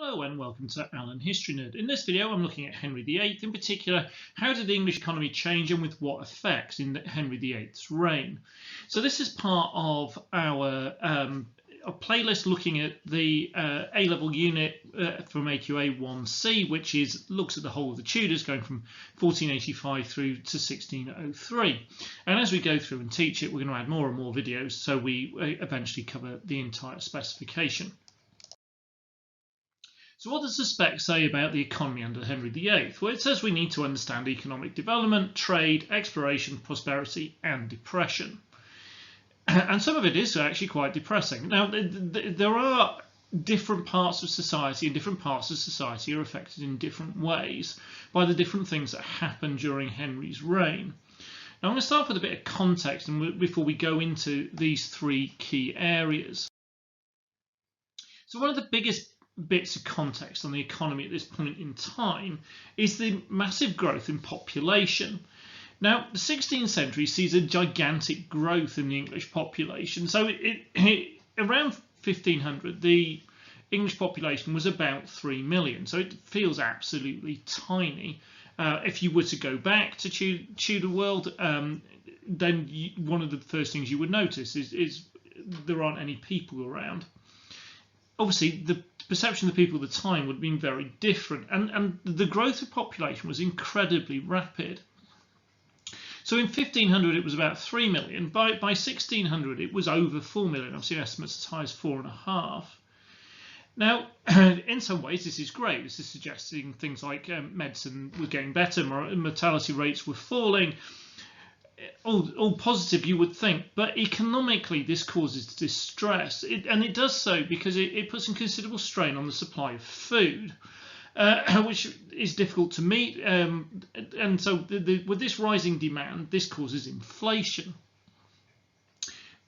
Hello and welcome to Alan History Nerd. In this video I'm looking at Henry VIII, in particular how did the English economy change and with what effects in Henry VIII's reign. So this is part of our a playlist looking at the A-level unit from AQA 1C, which looks at the whole of the Tudors going from 1485 through to 1603. And as we go through and teach it, we're going to add more and more videos so we eventually cover the entire specification. So what does the spec say about the economy under Henry VIII? Well, it says we need to understand economic development, trade, exploration, prosperity and depression. And some of it is actually quite depressing. Now, there are different parts of society, and different parts of society are affected in different ways by the different things that happen during Henry's reign. Now, I'm going to start with a bit of context before we go into these three key areas. So one of the biggest bits of context on the economy at this point in time is the massive growth in population. Now, the 16th century sees a gigantic growth in the English population. So around 1500, the English population was about 3 million. So it feels absolutely tiny. If you were to go back to Tudor world, then one of the first things you would notice is there aren't any people around. Obviously, the perception of the people at the time would have been very different, and the growth of population was incredibly rapid. So in 1500 it was about 3 million. By 1600 it was over 4 million. I've seen estimates as high as 4.5. Now, in some ways this is great. This is suggesting things like medicine was getting better, mortality rates were falling. All positive, you would think, but economically this causes distress, and it does so because it puts in considerable strain on the supply of food, which is difficult to meet, and so with this rising demand, this causes inflation.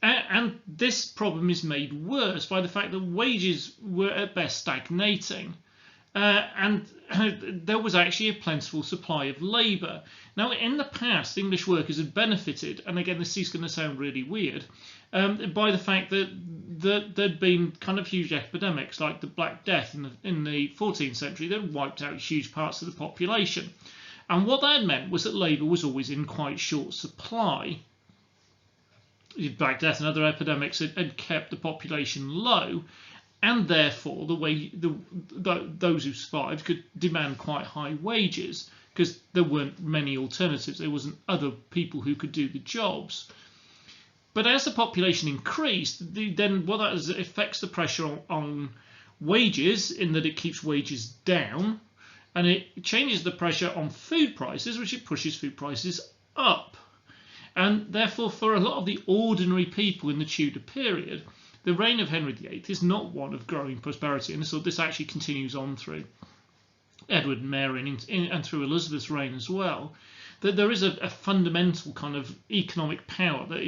And this problem is made worse by the fact that wages were at best stagnating. And there was actually a plentiful supply of labour. Now, in the past, English workers had benefited, and again, this is going to sound really weird, by the fact that there'd been kind of huge epidemics like the Black Death in the 14th century that wiped out huge parts of the population. And what that meant was that labour was always in quite short supply. The Black Death and other epidemics had kept the population low, and therefore those who survived could demand quite high wages because there weren't many alternatives. There wasn't other people who could do the jobs. But as the population increased, then what that is, it affects the pressure on wages in that it keeps wages down, and it changes the pressure on food prices, which it pushes food prices up. And therefore, for a lot of the ordinary people in the Tudor period, the reign of Henry VIII is not one of growing prosperity, and so this actually continues on through Edward and Mary and through Elizabeth's reign as well. That there is a fundamental kind of economic power that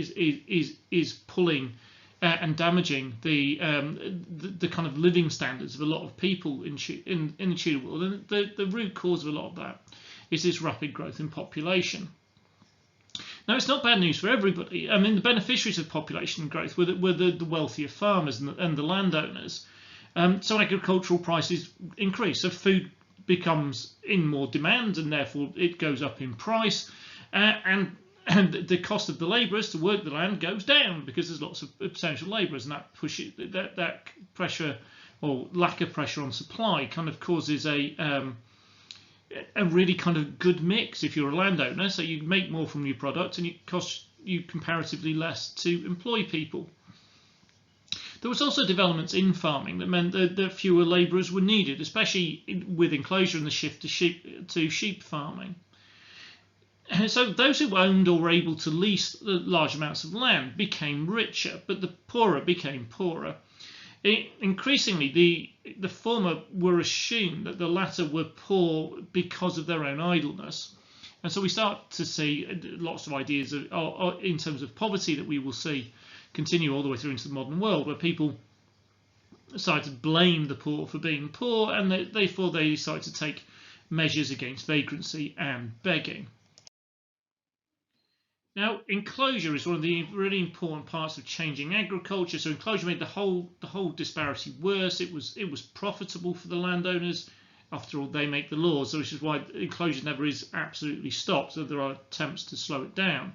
is pulling and damaging the kind of living standards of a lot of people in the Tudor world, and the root cause of a lot of that is this rapid growth in population. Now, it's not bad news for everybody. I mean, the beneficiaries of population growth were the wealthier farmers and the landowners. So agricultural prices increase. So food becomes in more demand, and therefore it goes up in price. And the cost of the labourers to work the land goes down because there's lots of potential labourers, and that pushes that pressure or lack of pressure on supply kind of causes a really kind of good mix if you're a landowner, so you make more from your product and it costs you comparatively less to employ people. There was also developments in farming that meant that fewer labourers were needed, especially with enclosure and the shift to sheep farming. So those who owned or were able to lease large amounts of land became richer, but the poorer became poorer. Increasingly, the former were assumed that the latter were poor because of their own idleness. And so we start to see lots of ideas in terms of poverty that we will see continue all the way through into the modern world, where people decide to blame the poor for being poor, and therefore they decide to take measures against vagrancy and begging. Now, enclosure is one of the really important parts of changing agriculture. So enclosure made the whole disparity worse. It was profitable for the landowners. After all, they make the laws, so which is why enclosure never is absolutely stopped. So there are attempts to slow it down.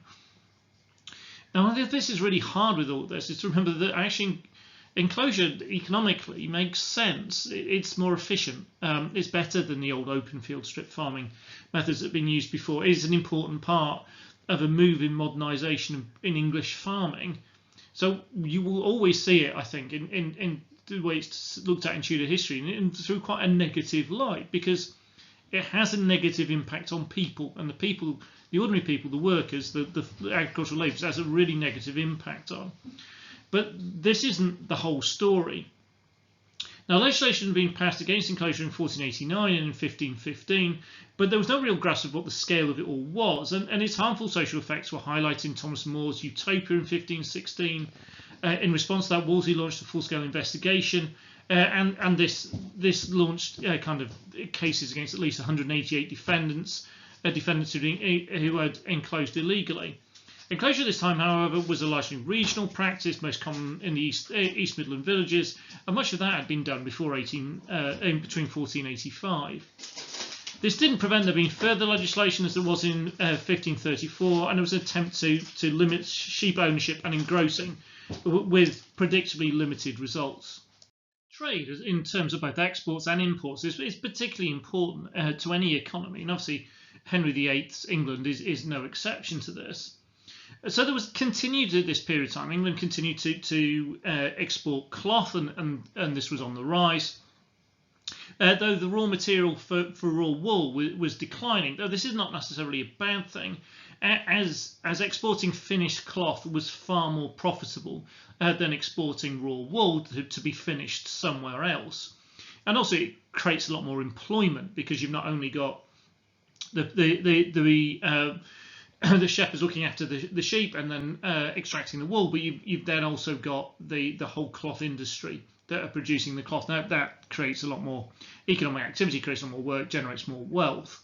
Now, this is really hard with all this, is to remember that actually enclosure economically makes sense. It's more efficient. It's better than the old open field strip farming methods that have been used before. It is an important part of a move in modernisation in English farming. So you will always see it, I think, in the way it's looked at in Tudor history, and through quite a negative light, because it has a negative impact on people, and the ordinary people, the workers, the agricultural labourers, has a really negative impact on. But this isn't the whole story. Now, legislation had been passed against enclosure in 1489 and in 1515, but there was no real grasp of what the scale of it all was, and its harmful social effects were highlighted in Thomas More's Utopia in 1516. In response to that, Wolsey launched a full-scale investigation, and this launched kind of cases against at least 188 defendants who had enclosed illegally. Enclosure this time, however, was a largely regional practice, most common in the East Midland villages, and much of that had been done before between 1485. This didn't prevent there being further legislation, as there was in 1534, and there was an attempt to limit sheep ownership and engrossing, with predictably limited results. Trade, in terms of both exports and imports, is particularly important to any economy, and obviously Henry VIII's England is no exception to this. So there was continued at this period of time. England continued to export cloth, and this was on the rise. Though the raw material for raw wool was declining, though this is not necessarily a bad thing, as exporting finished cloth was far more profitable than exporting raw wool to be finished somewhere else. And also it creates a lot more employment, because you've not only got the shepherds looking after the sheep and then extracting the wool, but you've then also got the whole cloth industry that are producing the cloth. Now that creates a lot more economic activity, creates a lot more work, generates more wealth.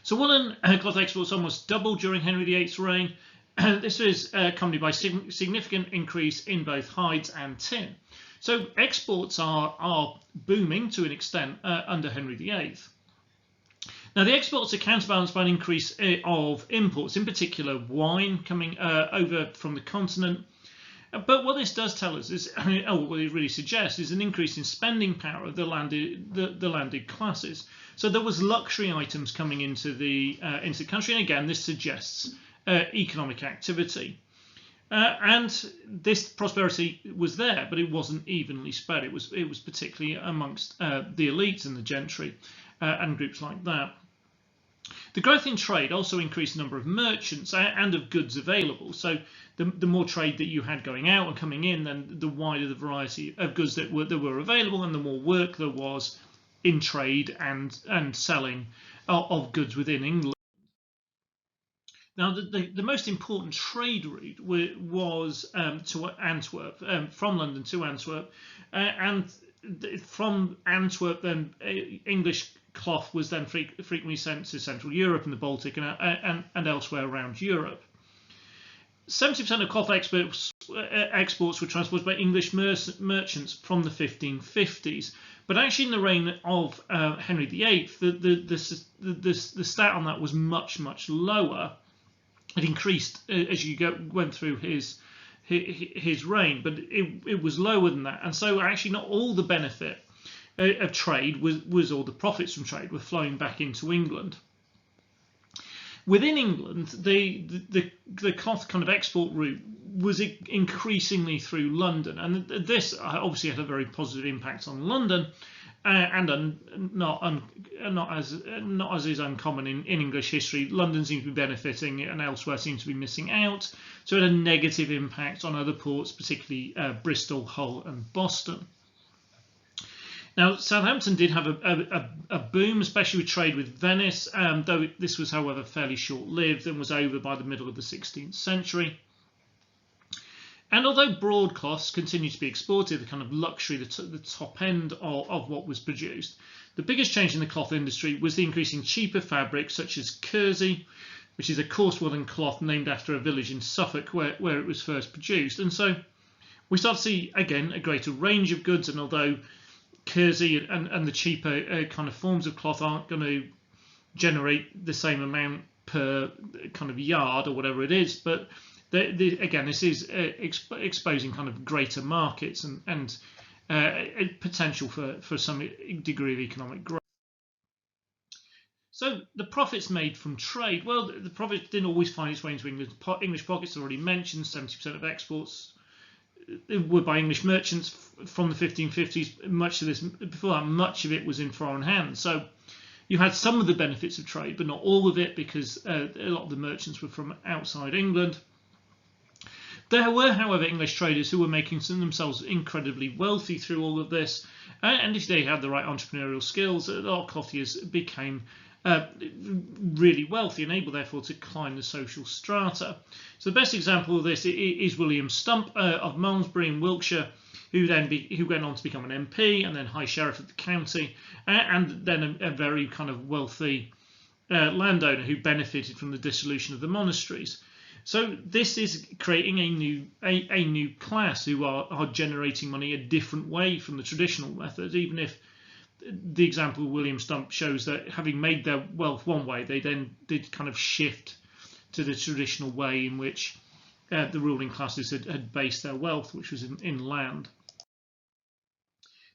So woolen cloth exports almost doubled during Henry VIII's reign. This was accompanied by significant increase in both hides and tin. So exports are booming to an extent under Henry VIII. Now, the exports are counterbalanced by an increase of imports, in particular wine coming over from the continent. But what this does tell us is, what it really suggests is an increase in spending power of the landed classes. So there was luxury items coming into the country, and again, this suggests economic activity. And this prosperity was there, but it wasn't evenly spread. It was particularly amongst the elites and the gentry and groups like that. The growth in trade also increased the number of merchants and of goods available. So the more trade that you had going out and coming in, then the wider the variety of goods that were available, and the more work there was in trade and selling of goods within England. Now, the most important trade route was to Antwerp, from London to Antwerp, and from Antwerp, then English cloth was then frequently sent to Central Europe and the Baltic and elsewhere around Europe. 70% of cloth exports were transported by English merchants from the 1550s. But actually, in the reign of Henry VIII, the stat on that was much, much lower. It increased as you went through his reign, but it was lower than that. And so actually not all the benefit of trade was all the profits from trade were flowing back into England. Within England, the cloth kind of export route was increasingly through London, and this obviously had a very positive impact on London, and not as is uncommon in English history. London seems to be benefiting, and elsewhere seems to be missing out. So it had a negative impact on other ports, particularly Bristol, Hull, and Boston. Now, Southampton did have a boom, especially with trade with Venice, though this was, however, fairly short-lived and was over by the middle of the 16th century. And although broadcloths continued to be exported, the kind of luxury, the top end of what was produced, the biggest change in the cloth industry was the increase in cheaper fabrics such as kersey, which is a coarse woolen cloth named after a village in Suffolk where it was first produced. And so we start to see, again, a greater range of goods. And although kersey and the cheaper kind of forms of cloth aren't going to generate the same amount per kind of yard or whatever it is, but again, this is exposing kind of greater markets and potential for some degree of economic growth. So the profits made from trade, well, the profit didn't always find its way into English pockets. Already mentioned, 70% of exports were by English merchants from the 1550s. Much of this, before that, much of it was in foreign hands. So you had some of the benefits of trade, but not all of it, because a lot of the merchants were from outside England. There were, however, English traders who were making themselves incredibly wealthy through all of this, and if they had the right entrepreneurial skills, a lot of clothiers became really wealthy and able, therefore, to climb the social strata. So the best example of this is William Stump of Malmesbury in Wiltshire, who went on to become an MP and then High Sheriff of the county, and then a very kind of wealthy landowner who benefited from the dissolution of the monasteries. So this is creating a new class who are generating money a different way from the traditional method, even if the example of William Stump shows that having made their wealth one way, they then did kind of shift to the traditional way in which the ruling classes had based their wealth, which was in land.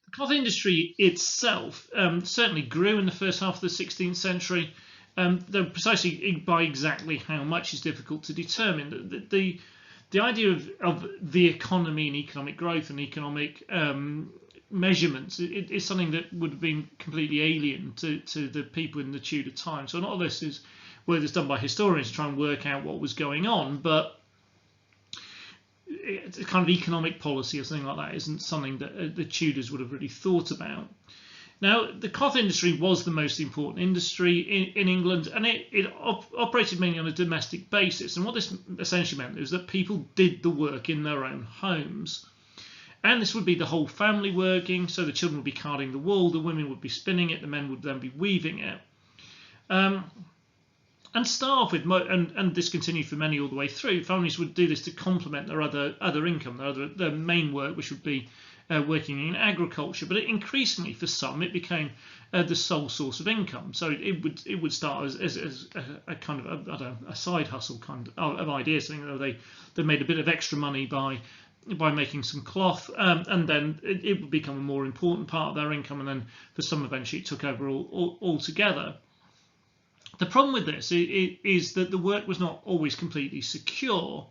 The cloth industry itself certainly grew in the first half of the 16th century, though precisely by exactly how much is difficult to determine. The idea of the economy and economic growth and economic measurements is something that would have been completely alien to the people in the Tudor time. So a lot of this is work that's done by historians to try and work out what was going on, but it's a kind of economic policy or something like that isn't something that the Tudors would have really thought about. Now, the cloth industry was the most important industry in England, and it operated mainly on a domestic basis. And what this essentially meant was that people did the work in their own homes. And this would be the whole family working, so the children would be carding the wool, the women would be spinning it, the men would then be weaving it. And start off with, and this continued for many all the way through, families would do this to complement their other income, their main work, which would be working in agriculture. But increasingly, for some, it became the sole source of income. So it would start as a kind of a side hustle kind of idea, something that they made a bit of extra money by making some cloth, and then it would become a more important part of their income, and then for some eventually it took over altogether. The problem with this is that the work was not always completely secure,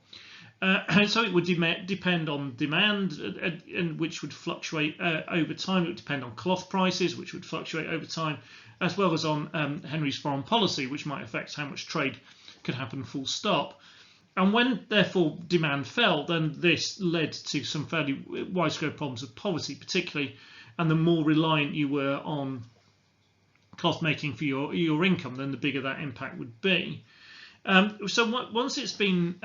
and so it would depend on demand, and which would fluctuate over time. It would depend on cloth prices, which would fluctuate over time, as well as on Henry's foreign policy, which might affect how much trade could happen full stop. And when, therefore, demand fell, then this led to some fairly widespread problems of poverty, particularly, and the more reliant you were on cloth making for your income, then the bigger that impact would be. So once it's been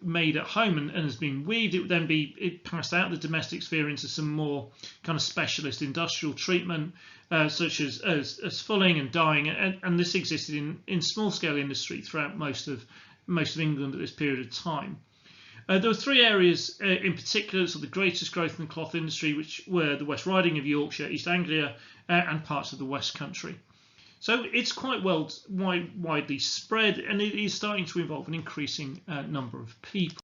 made at home and has been weaved, it would then it passed out the domestic sphere into some more kind of specialist industrial treatment, such as fulling and dyeing, and this existed in small-scale industry throughout most of England at this period of time. There were three areas in particular that saw the greatest growth in the cloth industry, which were the West Riding of Yorkshire, East Anglia, and parts of the West Country. So it's quite widely spread, and it is starting to involve an increasing number of people.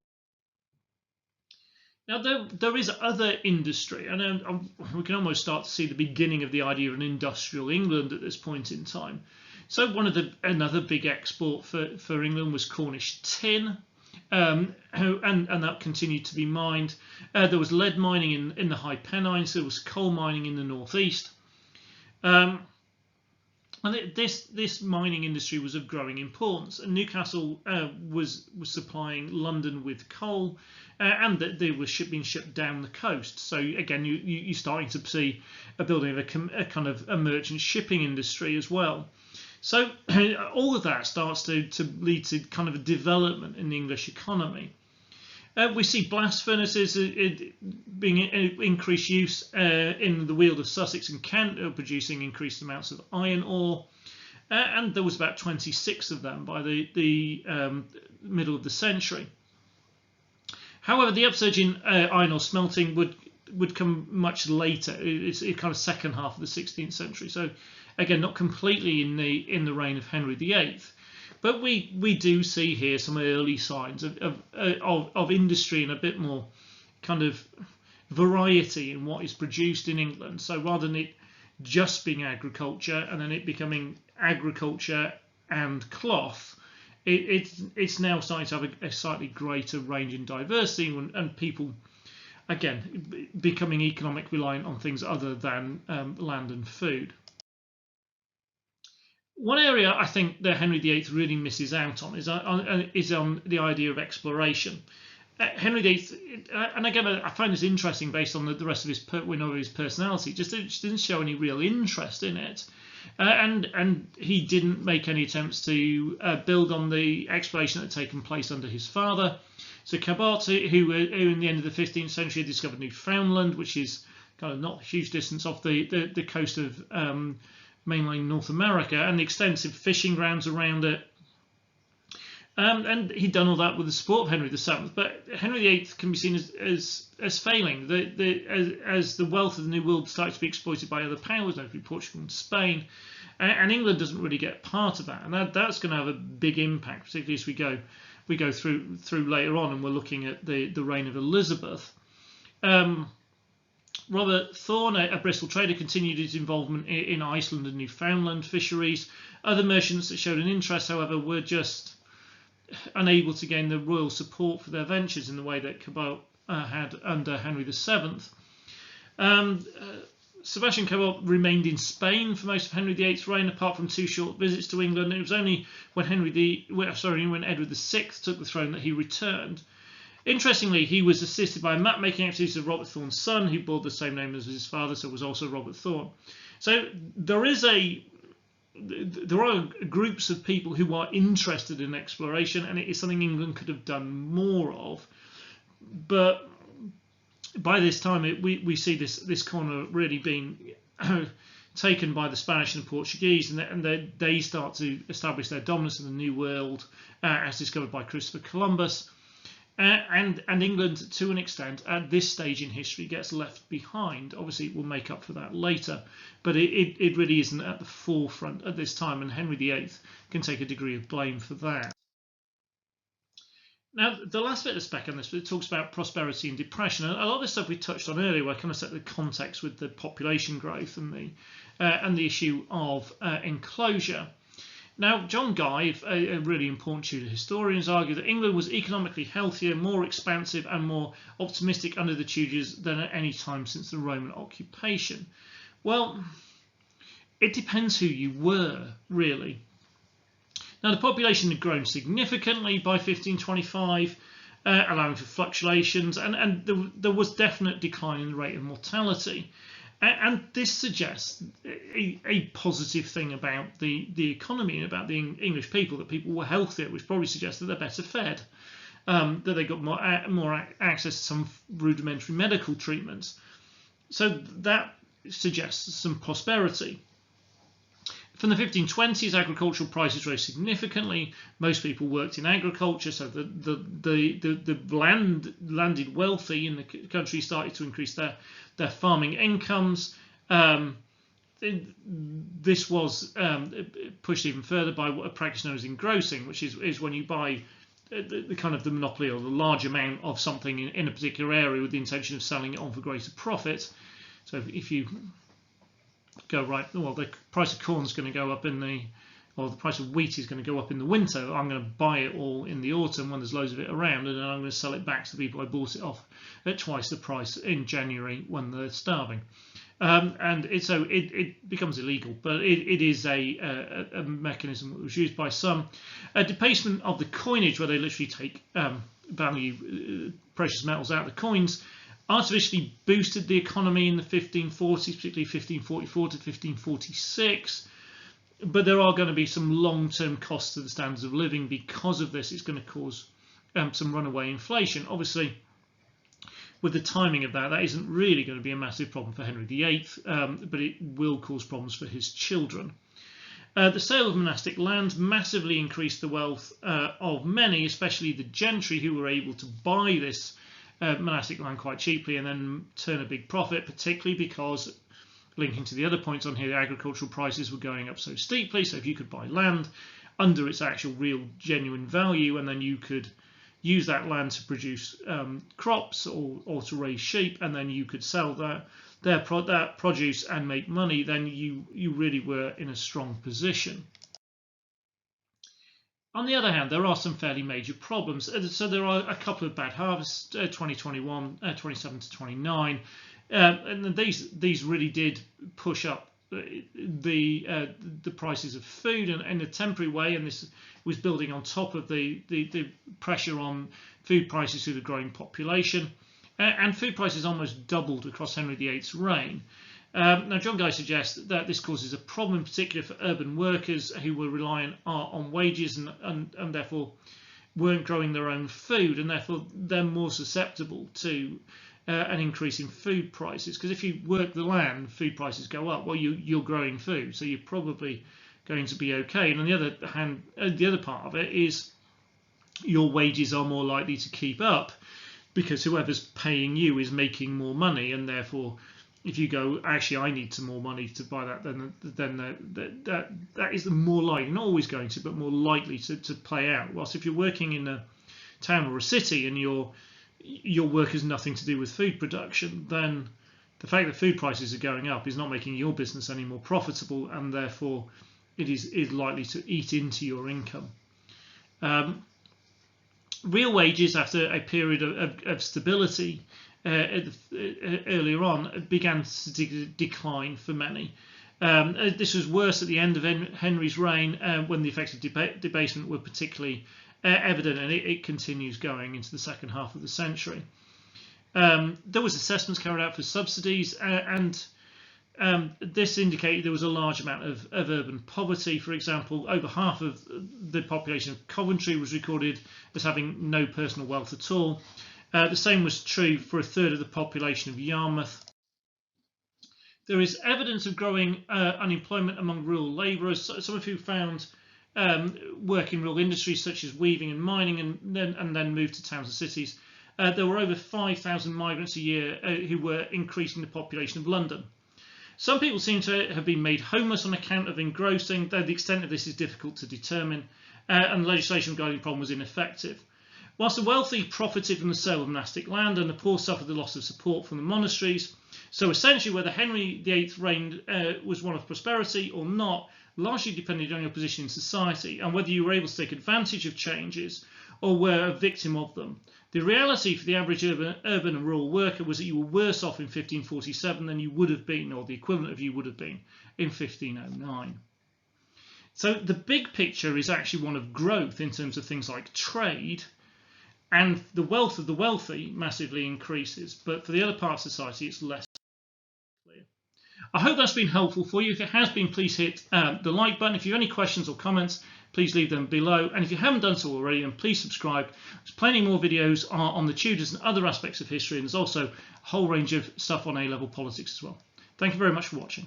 Now, there is other industry, and we can almost start to see the beginning of the idea of an industrial England at this point in time. So another big export for England was Cornish tin, and that continued to be mined. There was lead mining in the High Pennines. There was coal mining in the northeast. And this mining industry was of growing importance. And Newcastle was supplying London with coal, and they were being shipped down the coast. So again, you're starting to see a building of a kind of a merchant shipping industry as well. So all of that starts to lead to kind of a development in the English economy. We see blast furnaces being increased use in the Weald of Sussex and Kent, producing increased amounts of iron ore. and there was about 26 of them by the middle of the century. However, the upsurge in iron ore smelting would come much later. It's kind of second half of the 16th century. So again, not completely in the reign of Henry VIII, but we do see here some early signs of industry and a bit more kind of variety in what is produced in England. So rather than it just being agriculture and then it becoming agriculture and cloth, it's now starting to have a slightly greater range and diversity, and people again becoming economic reliant on things other than land and food. One area I think that Henry VIII really misses out on is on the idea of exploration. Henry VIII, and again, I find this interesting based on the rest of his personality, just didn't show any real interest in it, and he didn't make any attempts to build on the exploration that had taken place under his father. So Cabot, who in the end of the 15th century had discovered Newfoundland, which is kind of not a huge distance off the coast of mainland North America, and the extensive fishing grounds around it. And he'd done all that with the support of Henry VII, but Henry VIII can be seen as failing. As the wealth of the New World started to be exploited by other powers, notably Portugal and Spain, and England doesn't really get part of that, and that's going to have a big impact, particularly as we go through later on, and we're looking at the reign of Elizabeth. Robert Thorne, a Bristol trader, continued his involvement in Iceland and Newfoundland fisheries. Other merchants that showed an interest, however, were just unable to gain the royal support for their ventures in the way that Cabot had under Henry VII. Sebastian Cabot remained in Spain for most of Henry VIII's reign, apart from 2 short visits to England. It was only when when Edward VI took the throne that he returned. Interestingly, he was assisted by a map-making activities of Robert Thorne's son, who bore the same name as his father, so was also Robert Thorne. So there are groups of people who are interested in exploration, and it is something England could have done more of. But by this time, we see this corner really being taken by the Spanish and the Portuguese, and they start to establish their dominance in the New World as discovered by Christopher Columbus. And England, to an extent, at this stage in history, gets left behind. Obviously, it will make up for that later, but it really isn't at the forefront at this time, and Henry VIII can take a degree of blame for that. Now, the last bit of the spec on this, it talks about prosperity and depression, and a lot of this stuff we touched on earlier, where I kind of set the context with the population growth and the issue of enclosure. Now, John Guy, a really important Tudor historian, has argued that England was economically healthier, more expansive and more optimistic under the Tudors than at any time since the Roman occupation. Well, it depends who you were, really. Now, the population had grown significantly by 1525, allowing for fluctuations, and there was definite decline in the rate of mortality. And this suggests a positive thing about the economy and about the English people, that people were healthier, which probably suggests that they're better fed, that they got more access to some rudimentary medical treatments. So that suggests some prosperity. From the 1520s, agricultural prices rose significantly. Most people worked in agriculture, so the landed wealthy in the country started to increase their farming incomes. This was pushed even further by a practice known as engrossing, which is when you buy the kind of the monopoly or the large amount of something in a particular area with the intention of selling it on for greater profit. So if you go, right, well, the price of corn is going to go up or the price of wheat is going to go up in the winter. I'm going to buy it all in the autumn when there's loads of it around, and then I'm going to sell it back to the people I bought it off at twice the price in January when they're starving. And it becomes illegal, but it is a mechanism that was used by some. A debasement of the coinage, where they literally take precious metals out of the coins, artificially boosted the economy in the 1540s, particularly 1544 to 1546. But there are going to be some long-term costs to the standards of living because of this. It's going to cause some runaway inflation. Obviously, with the timing of that isn't really going to be a massive problem for Henry VIII, but it will cause problems for his children. The sale of monastic land massively increased the wealth of many, especially the gentry, who were able to buy this monastic land quite cheaply and then turn a big profit, particularly because, linking to the other points on here, agricultural prices were going up so steeply. So if you could buy land under its actual real genuine value, and then you could use that land to produce crops or to raise sheep, and then you could sell that produce and make money, then you really were in a strong position. On the other hand, there are some fairly major problems. So there are a couple of bad harvests, 2021, 27 to 29, and these really did push up the prices of food in a temporary way, and this was building on top of the pressure on food prices through the growing population. And food prices almost doubled across Henry VIII's reign. Now, John Guy suggests that this causes a problem, in particular for urban workers who were reliant on wages and therefore weren't growing their own food, and therefore they're more susceptible to an increase in food prices. Because if you work the land, food prices go up. Well, you're growing food, so you're probably going to be okay. And on the other hand, the other part of it is your wages are more likely to keep up, because whoever's paying you is making more money, and therefore if you go, actually I need some more money to buy that, then that is more likely, not always going to, but more likely to play out. Whilst if you're working in a town or a city and your work has nothing to do with food production, then the fact that food prices are going up is not making your business any more profitable, and therefore it is likely to eat into your income. Real wages, after a period of stability earlier on, began to decline for many. This was worse at the end of Henry's reign, when the effects of debasement were particularly evident, and it continues going into the second half of the century. There was assessments carried out for subsidies, and this indicated there was a large amount of urban poverty. For example, over half of the population of Coventry was recorded as having no personal wealth at all. The same was true for a third of the population of Yarmouth. There is evidence of growing unemployment among rural labourers, some of who found work in rural industries such as weaving and mining, and then moved to towns and cities. There were over 5,000 migrants a year who were increasing the population of London. Some people seem to have been made homeless on account of engrossing, though the extent of this is difficult to determine, and legislation regarding the problem was ineffective. Whilst the wealthy profited from the sale of monastic land, and the poor suffered the loss of support from the monasteries, so essentially whether Henry VIII's reign was one of prosperity or not largely depended on your position in society, and whether you were able to take advantage of changes or were a victim of them. The reality for the average urban and rural worker was that you were worse off in 1547 than you would have been, or the equivalent of you would have been, in 1509. So the big picture is actually one of growth in terms of things like trade, and the wealth of the wealthy massively increases, but for the other parts of society it's less clear. I hope that's been helpful for you. If it has been, please hit the like button. If you have any questions or comments, please leave them below, and if you haven't done so already, then please subscribe. There's plenty more videos on the Tudors and other aspects of history, and there's also a whole range of stuff on A-level politics as well. Thank you very much for watching.